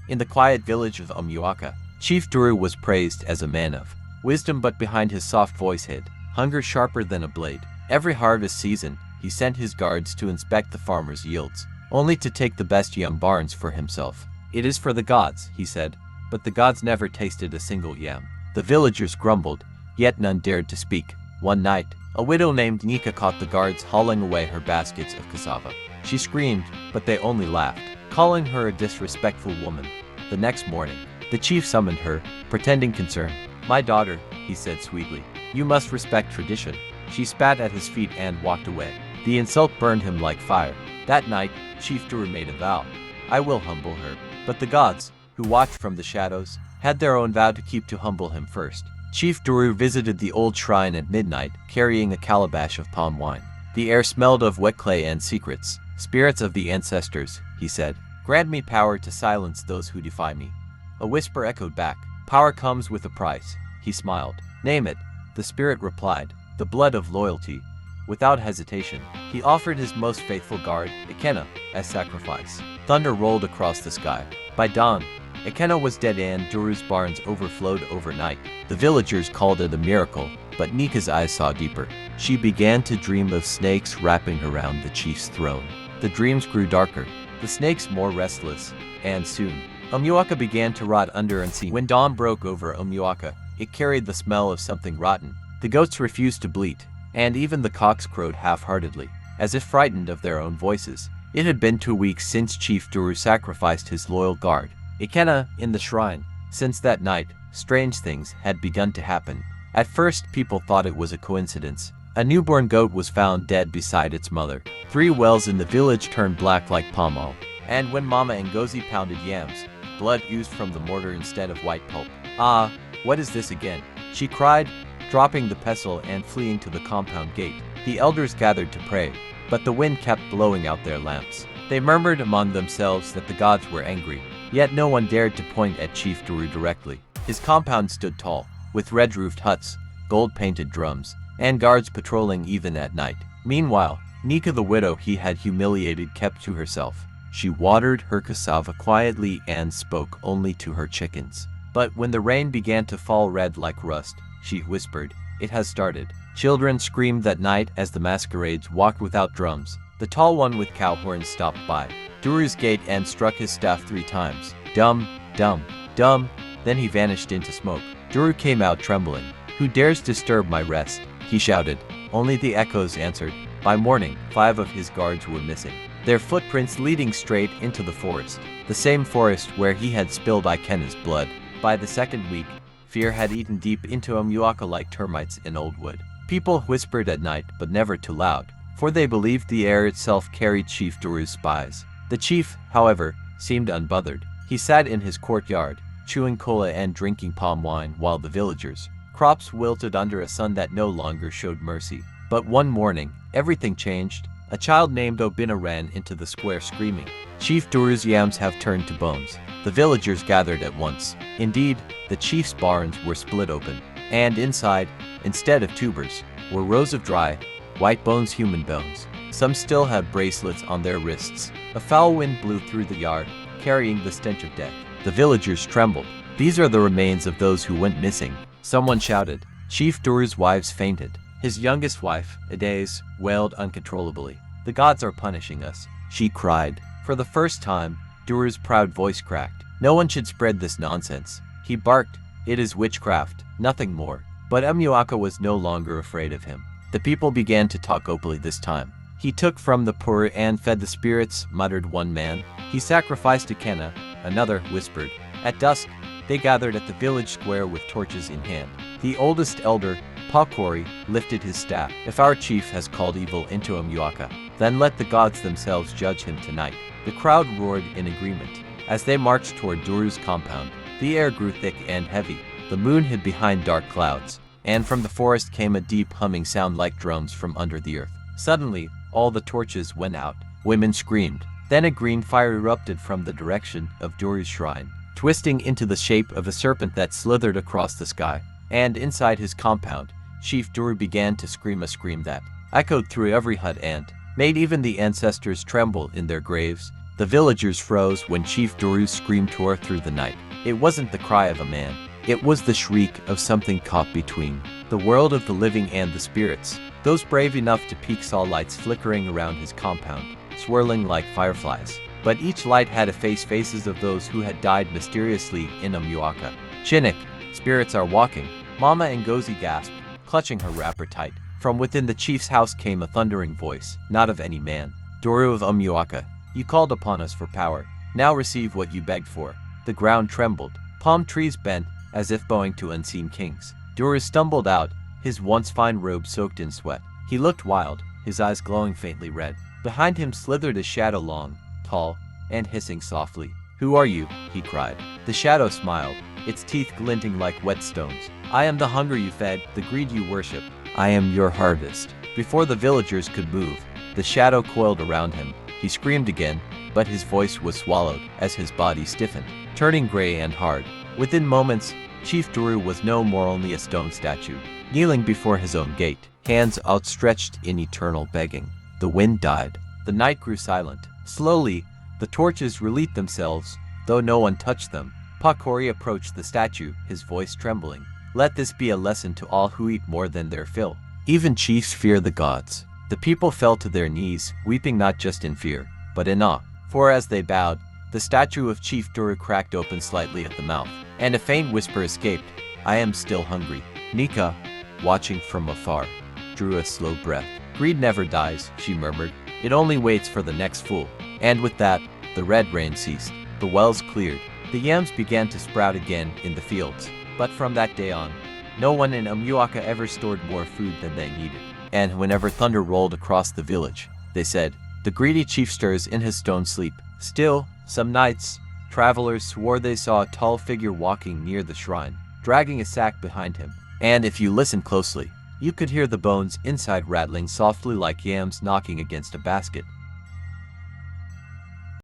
In the quiet village of Umuaka, Chief Duru was praised as a man of wisdom, but behind his soft voice hid hunger sharper than a blade. Every harvest season, he sent his guards to inspect the farmers' yields, only to take the best young barns for himself. "It is for the gods," he said, but the gods never tasted a single yam. The villagers grumbled, yet none dared to speak. One night, a widow named Nika caught the guards hauling away her baskets of cassava. She screamed, but they only laughed, calling her a disrespectful woman. The next morning, the chief summoned her, pretending concern. "My daughter," he said sweetly, "you must respect tradition." She spat at his feet and walked away. The insult burned him like fire. That night, Chief Duru made a vow. "I will humble her." But the gods, who watched from the shadows, had their own vow to keep to humble him first. Chief Duru visited the old shrine at midnight, carrying a calabash of palm wine. The air smelled of wet clay and secrets. "Spirits of the ancestors," he said, "grant me power to silence those who defy me." A whisper echoed back. "Power comes with a price." He smiled. "Name it." The spirit replied, "The blood of loyalty." Without hesitation, he offered his most faithful guard, Ikenna, as sacrifice. Thunder rolled across the sky. By dawn, Ikenna was dead and Duru's barns overflowed overnight. The villagers called it a miracle, but Nika's eyes saw deeper. She began to dream of snakes wrapping around the chief's throne. The dreams grew darker, the snakes more restless, and soon, Umuaka began to rot under unseen. When dawn broke over Umuaka, it carried the smell of something rotten. The goats refused to bleat, and even the cocks crowed half-heartedly, as if frightened of their own voices. It had been 2 weeks since Chief Duru sacrificed his loyal guard, Ikenna, in the shrine. Since that night, strange things had begun to happen. At first, people thought it was a coincidence. A newborn goat was found dead beside its mother. 3 wells in the village turned black like palm oil. And when Mama Ngozi pounded yams, blood oozed from the mortar instead of white pulp. "Ah, what is this again?" she cried, dropping the pestle and fleeing to the compound gate. The elders gathered to pray, but the wind kept blowing out their lamps. They murmured among themselves that the gods were angry, yet no one dared to point at Chief Duru directly. His compound stood tall, with red-roofed huts, gold-painted drums, and guards patrolling even at night. Meanwhile, Nika the widow he had humiliated kept to herself. She watered her cassava quietly and spoke only to her chickens. But when the rain began to fall red like rust, she whispered, "It has started." Children screamed that night as the masquerades walked without drums. The tall one with cow horns stopped by Duru's gate and struck his staff 3 times. Dum, dum, dum. Then he vanished into smoke. Duru came out trembling. "Who dares disturb my rest?" he shouted. Only the echoes answered. By morning, 5 of his guards were missing, their footprints leading straight into the forest, the same forest where he had spilled Ikenna's blood. By the second week, fear had eaten deep into Umuaka like termites in old wood. People whispered at night, but never too loud, for they believed the air itself carried Chief Duru's spies. The chief, however, seemed unbothered. He sat in his courtyard, chewing cola and drinking palm wine, while the villagers' crops wilted under a sun that no longer showed mercy. But one morning, everything changed. A child named Obina ran into the square screaming, "Chief Duru's yams have turned to bones." The villagers gathered at once. Indeed, the chief's barns were split open, and inside, instead of tubers, were rows of dry, white bones, human bones. Some still had bracelets on their wrists. A foul wind blew through the yard, carrying the stench of death. The villagers trembled. "These are the remains of those who went missing," someone shouted. Chief Duru's wives fainted. His youngest wife, Ades, wailed uncontrollably. "The gods are punishing us," she cried. For the first time, Duru's proud voice cracked. No one should spread this nonsense. He barked, "It is witchcraft, nothing more." But Umuaka was no longer afraid of him. The people began to talk openly this time. "He took from the poor and fed the spirits," muttered one man. "He sacrificed Ikenna," another whispered. At dusk, they gathered at the village square with torches in hand. The oldest elder, Pakori, lifted his staff. "If our chief has called evil into Umuaka, then let the gods themselves judge him tonight." The crowd roared in agreement. As they marched toward Duru's compound, the air grew thick and heavy. The moon hid behind dark clouds, and from the forest came a deep humming sound like drums from under the earth. Suddenly, all the torches went out. Women screamed. Then a green fire erupted from the direction of Duru's shrine, twisting into the shape of a serpent that slithered across the sky. And inside his compound, Chief Duru began to scream a scream that echoed through every hut and made even the ancestors tremble in their graves. The villagers froze when Chief Duru's scream tore through the night. It wasn't the cry of a man. It was the shriek of something caught between the world of the living and the spirits. Those brave enough to peek saw lights flickering around his compound, swirling like fireflies. But each light had faces of those who had died mysteriously in Umuaka. Chinook, spirits are walking. Mama Ngozi gasped, clutching her wrapper tight. From within the chief's house came a thundering voice, not of any man. Duru of Umuaka, you called upon us for power. Now receive what you begged for. The ground trembled. Palm trees bent, as if bowing to unseen kings. Duru stumbled out, his once fine robe soaked in sweat. He looked wild, his eyes glowing faintly red. Behind him slithered a shadow long, tall, and hissing softly. Who are you? He cried. The shadow smiled, its teeth glinting like whetstones. I am the hunger you fed, the greed you worship. I am your harvest. Before the villagers could move, the shadow coiled around him. He screamed again, but his voice was swallowed as his body stiffened, turning gray and hard. Within moments, Chief Duru was no more only a stone statue, kneeling before his own gate, hands outstretched in eternal begging. The wind died. The night grew silent. Slowly, the torches relit themselves, though no one touched them. Pakori approached the statue, his voice trembling. Let this be a lesson to all who eat more than their fill. Even chiefs fear the gods. The people fell to their knees, weeping not just in fear, but in awe. For as they bowed, the statue of Chief Duru cracked open slightly at the mouth, and a faint whisper escaped. I am still hungry. Nika, watching from afar, drew a slow breath. Greed never dies, she murmured. It only waits for the next fool. And with that, the red rain ceased. The wells cleared. The yams began to sprout again in the fields. But from that day on, no one in Umuaka ever stored more food than they needed. And whenever thunder rolled across the village, they said, the greedy chief stirs in his stone sleep. Still, some nights, travelers swore they saw a tall figure walking near the shrine, dragging a sack behind him. And if you listened closely, you could hear the bones inside rattling softly like yams knocking against a basket.